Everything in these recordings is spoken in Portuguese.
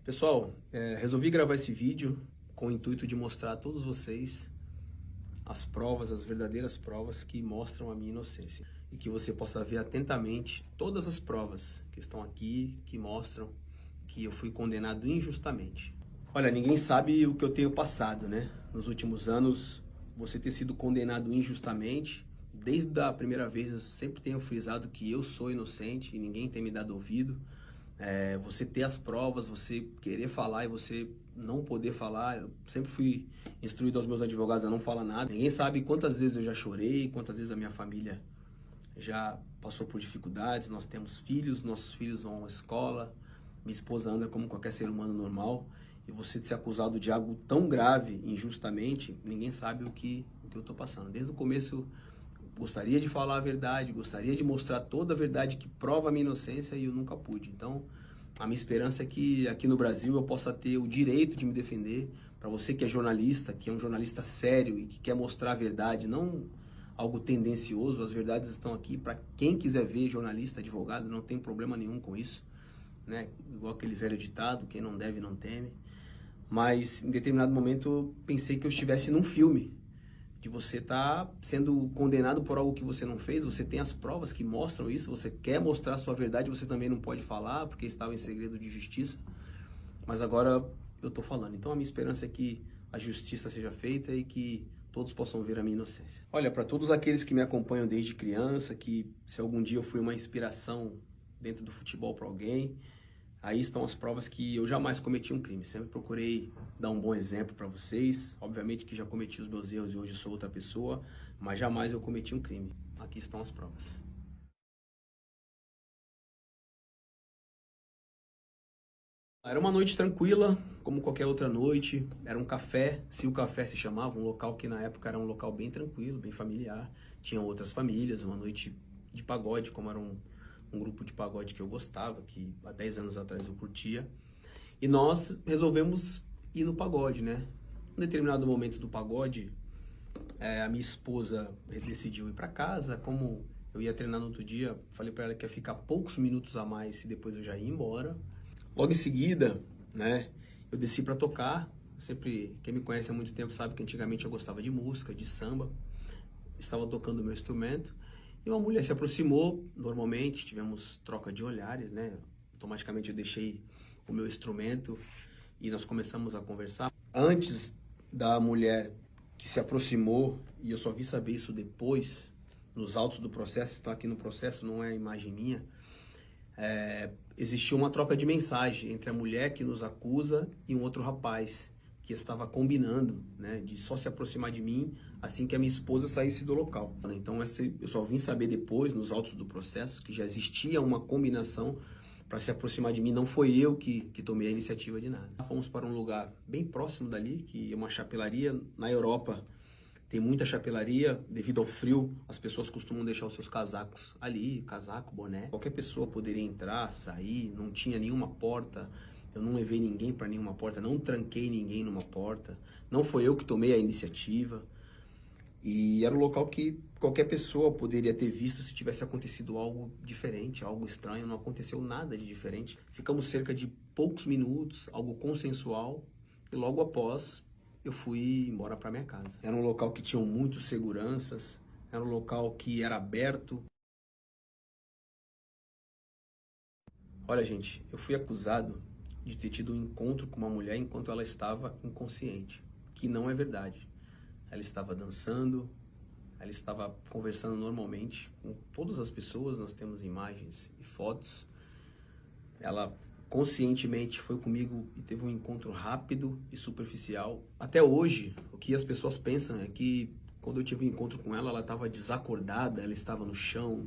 Pessoal, resolvi gravar esse vídeo com o intuito de mostrar a todos vocês as provas, as verdadeiras provas que mostram a minha inocência. E que você possa ver atentamente todas as provas que estão aqui, que mostram que eu fui condenado injustamente. Olha, ninguém sabe o que eu tenho passado, né? Nos últimos anos, você ter sido condenado injustamente, desde a primeira vez eu sempre tenho frisado que eu sou inocente e ninguém tem me dado ouvido. Você ter as provas, você querer falar e você não poder falar. Eu sempre fui instruído aos meus advogados a não falar nada. Ninguém sabe quantas vezes eu já chorei, quantas vezes a minha família já passou por dificuldades. Nós temos filhos, nossos filhos vão à escola, minha esposa anda como qualquer ser humano normal. E você ser acusado de algo tão grave, injustamente, ninguém sabe o que eu estou passando. Desde o começo eu gostaria de falar a verdade, gostaria de mostrar toda a verdade que prova a minha inocência e eu nunca pude. Então, a minha esperança é que aqui no Brasil eu possa ter o direito de me defender. Para você que é jornalista, que é um jornalista sério e que quer mostrar a verdade, não algo tendencioso, as verdades estão aqui para quem quiser ver, jornalista, advogado, não tem problema nenhum com isso, né? Igual aquele velho ditado, quem não deve não teme. Mas em determinado momento eu pensei que eu estivesse num filme, de você estar sendo condenado por algo que você não fez. Você tem as provas que mostram isso, você quer mostrar a sua verdade, você também não pode falar, porque estava em segredo de justiça, mas agora eu estou falando. Então a minha esperança é que a justiça seja feita e que todos possam ver a minha inocência. Olha, para todos aqueles que me acompanham desde criança, que se algum dia eu fui uma inspiração dentro do futebol para alguém, aí estão as provas que eu jamais cometi um crime. Sempre procurei dar um bom exemplo para vocês. Obviamente que já cometi os meus erros e hoje sou outra pessoa, mas jamais eu cometi um crime. Aqui estão as provas. Era uma noite tranquila, como qualquer outra noite. Era um café, se o café se chamava, um local que na época era um local bem tranquilo, bem familiar. Tinham outras famílias, uma noite de pagode, como era um grupo de pagode que eu gostava, que há 10 anos atrás eu curtia. E nós resolvemos ir no pagode, né? Em determinado momento do pagode, a minha esposa decidiu ir para casa. Como eu ia treinar no outro dia, falei para ela que ia ficar poucos minutos a mais e depois eu já ia embora. Logo em seguida, né, eu desci para tocar. Sempre, quem me conhece há muito tempo sabe que antigamente eu gostava de música, de samba. Estava tocando o meu instrumento. E uma mulher se aproximou, normalmente, tivemos troca de olhares, né? Automaticamente eu deixei o meu instrumento e nós começamos a conversar. Antes da mulher que se aproximou, e eu só vi saber isso depois, nos autos do processo, está aqui no processo, não é imagem minha, existiu uma troca de mensagem entre a mulher que nos acusa e um outro rapaz que estava combinando, né, de só se aproximar de mim assim que a minha esposa saísse do local. Então eu só vim saber depois, nos autos do processo, que já existia uma combinação para se aproximar de mim. Não foi eu que tomei a iniciativa de nada. Fomos para um lugar bem próximo dali, que é uma chapelaria. Na Europa tem muita chapelaria, devido ao frio, as pessoas costumam deixar os seus casacos ali, casaco, boné. Qualquer pessoa poderia entrar, sair, não tinha nenhuma porta. Eu não levei ninguém para nenhuma porta, não tranquei ninguém numa porta. Não foi eu que tomei a iniciativa. E era um local que qualquer pessoa poderia ter visto se tivesse acontecido algo diferente, algo estranho. Não aconteceu nada de diferente. Ficamos cerca de poucos minutos, algo consensual. E logo após, eu fui embora para minha casa. Era um local que tinha muitos seguranças. Era um local que era aberto. Olha, gente, eu fui acusado de ter tido um encontro com uma mulher enquanto ela estava inconsciente, que não é verdade. Ela estava dançando, ela estava conversando normalmente com todas as pessoas, nós temos imagens e fotos. Ela conscientemente foi comigo e teve um encontro rápido e superficial. Até hoje, o que as pessoas pensam é que quando eu tive um encontro com ela, ela estava desacordada, ela estava no chão,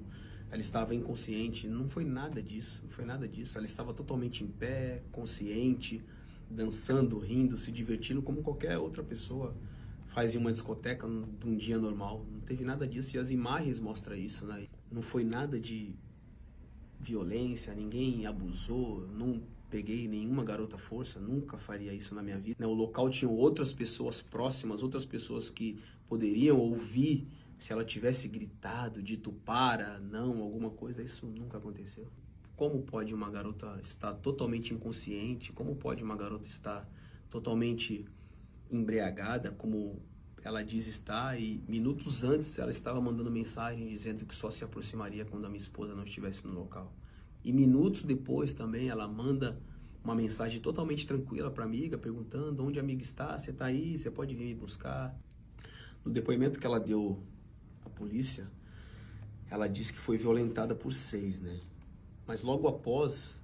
ela estava inconsciente. Não foi nada disso, não foi nada disso. Ela estava totalmente em pé, consciente, dançando, rindo, se divertindo como qualquer outra pessoa faz em uma discoteca num dia normal. Não teve nada disso e as imagens mostram isso, né? Não foi nada de violência, ninguém abusou, não peguei nenhuma garota à força, nunca faria isso na minha vida. O local tinha outras pessoas próximas, outras pessoas que poderiam ouvir se ela tivesse gritado, dito para, não, alguma coisa. Isso nunca aconteceu. Como pode uma garota estar totalmente inconsciente? Como pode uma garota estar totalmente embriagada, como ela diz estar, e minutos antes ela estava mandando mensagem dizendo que só se aproximaria quando a minha esposa não estivesse no local. E minutos depois também ela manda uma mensagem totalmente tranquila para a amiga, perguntando onde a amiga está, você está aí, você pode vir me buscar. No depoimento que ela deu à polícia, ela disse que foi violentada por 6, né? Mas logo após,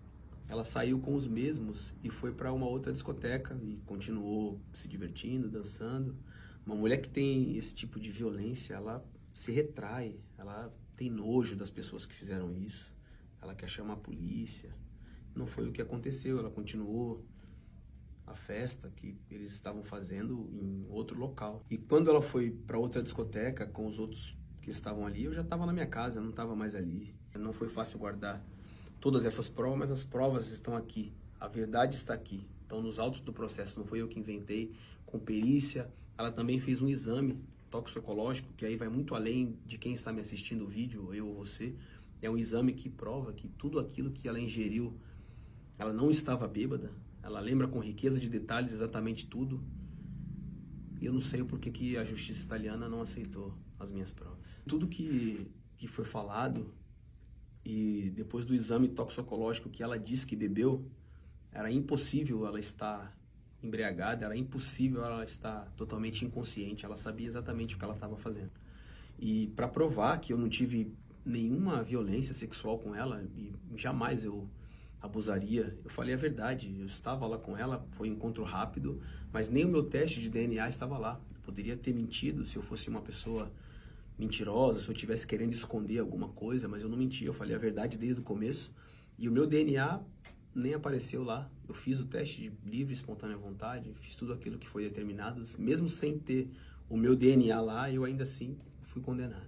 ela saiu com os mesmos e foi para uma outra discoteca e continuou se divertindo, dançando. Uma mulher que tem esse tipo de violência, ela se retrai, ela tem nojo das pessoas que fizeram isso, ela quer chamar a polícia. Não foi o que aconteceu, ela continuou a festa que eles estavam fazendo em outro local. E quando ela foi para outra discoteca com os outros que estavam ali, eu já estava na minha casa, não estava mais ali. Não foi fácil guardar todas essas provas, mas as provas estão aqui, a verdade está aqui. Então, nos autos do processo, não foi eu que inventei, com perícia. Ela também fez um exame toxicológico, que aí vai muito além de quem está me assistindo o vídeo, eu ou você. É um exame que prova que tudo aquilo que ela ingeriu, ela não estava bêbada, ela lembra com riqueza de detalhes exatamente tudo. E eu não sei o porquê que a justiça italiana não aceitou as minhas provas. Tudo que foi falado, e depois do exame toxicológico que ela disse que bebeu, era impossível ela estar embriagada, era impossível ela estar totalmente inconsciente, ela sabia exatamente o que ela estava fazendo. E para provar que eu não tive nenhuma violência sexual com ela, e jamais eu abusaria, eu falei a verdade, eu estava lá com ela, foi um encontro rápido, mas nem o meu teste de DNA estava lá. Eu poderia ter mentido se eu fosse uma pessoa mentirosa, se eu estivesse querendo esconder alguma coisa, mas eu não menti, eu falei a verdade desde o começo, e o meu DNA nem apareceu lá. Eu fiz o teste de livre e espontânea vontade, fiz tudo aquilo que foi determinado, mesmo sem ter o meu DNA lá, eu ainda assim fui condenado.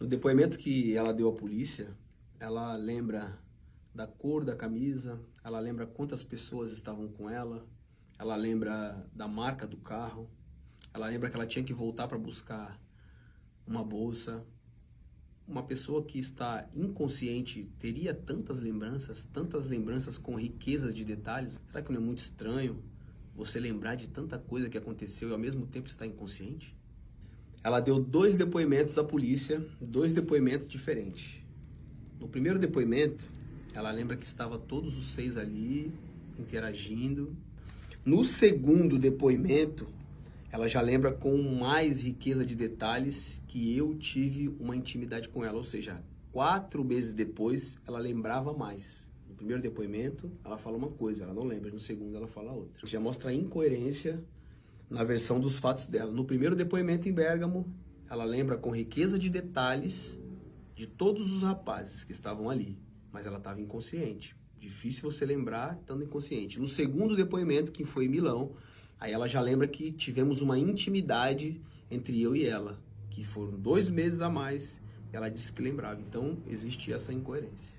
No depoimento que ela deu à polícia, ela lembra da cor da camisa, ela lembra quantas pessoas estavam com ela lembra da marca do carro, ela lembra que ela tinha que voltar para buscar uma bolsa. Uma pessoa que está inconsciente teria tantas lembranças com riquezas de detalhes? Será que não é muito estranho você lembrar de tanta coisa que aconteceu e ao mesmo tempo estar inconsciente? Ela deu 2 depoimentos à polícia, 2 depoimentos diferentes. No primeiro depoimento, ela lembra que estava todos os 6 ali, interagindo. No segundo depoimento, ela já lembra com mais riqueza de detalhes que eu tive uma intimidade com ela, ou seja, 4 meses depois ela lembrava mais. No primeiro depoimento ela fala uma coisa, ela não lembra, no segundo ela fala outra. Já mostra a incoerência na versão dos fatos dela. No primeiro depoimento em Bérgamo, ela lembra com riqueza de detalhes de todos os rapazes que estavam ali, mas ela estava inconsciente. Difícil você lembrar estando inconsciente. No segundo depoimento, que foi em Milão, aí ela já lembra que tivemos uma intimidade entre eu e ela, que foram 2 meses a mais, ela disse que lembrava. Então, existe essa incoerência.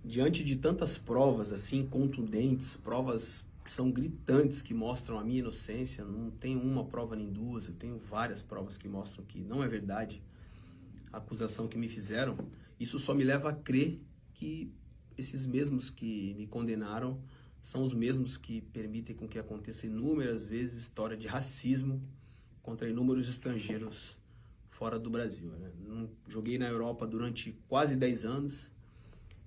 Diante de tantas provas assim, contundentes, provas que são gritantes, que mostram a minha inocência, não tenho uma prova nem 2, eu tenho várias provas que mostram que não é verdade a acusação que me fizeram, isso só me leva a crer que esses mesmos que me condenaram são os mesmos que permitem com que aconteça inúmeras vezes história de racismo contra inúmeros estrangeiros fora do Brasil, né? Joguei na Europa durante quase 10 anos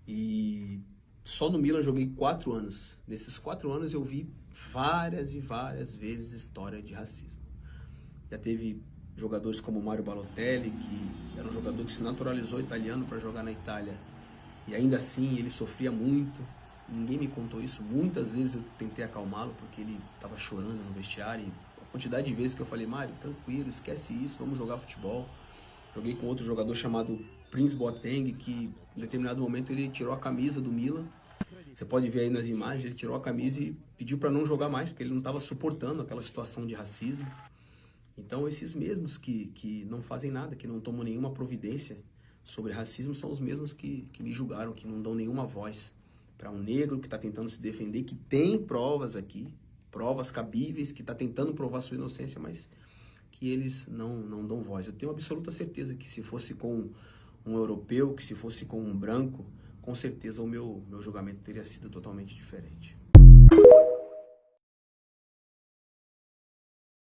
e só no Milan joguei 4 anos. Nesses 4 anos eu vi várias e várias vezes história de racismo. Já teve jogadores como Mario Balotelli, que era um jogador que se naturalizou italiano para jogar na Itália, e ainda assim ele sofria muito. Ninguém me contou isso. Muitas vezes eu tentei acalmá-lo porque ele estava chorando no vestiário. E a quantidade de vezes que eu falei, Mário, tranquilo, esquece isso, vamos jogar futebol. Joguei com outro jogador chamado Prince Boateng, que em determinado momento ele tirou a camisa do Milan. Você pode ver aí nas imagens, ele tirou a camisa e pediu para não jogar mais, porque ele não estava suportando aquela situação de racismo. Então esses mesmos que não fazem nada, que não tomam nenhuma providência sobre racismo, são os mesmos que me julgaram, que não dão nenhuma voz para um negro que está tentando se defender, que tem provas aqui, provas cabíveis, que está tentando provar sua inocência, mas que eles não dão voz. Eu tenho absoluta certeza que se fosse com um europeu, que se fosse com um branco, com certeza o meu julgamento teria sido totalmente diferente.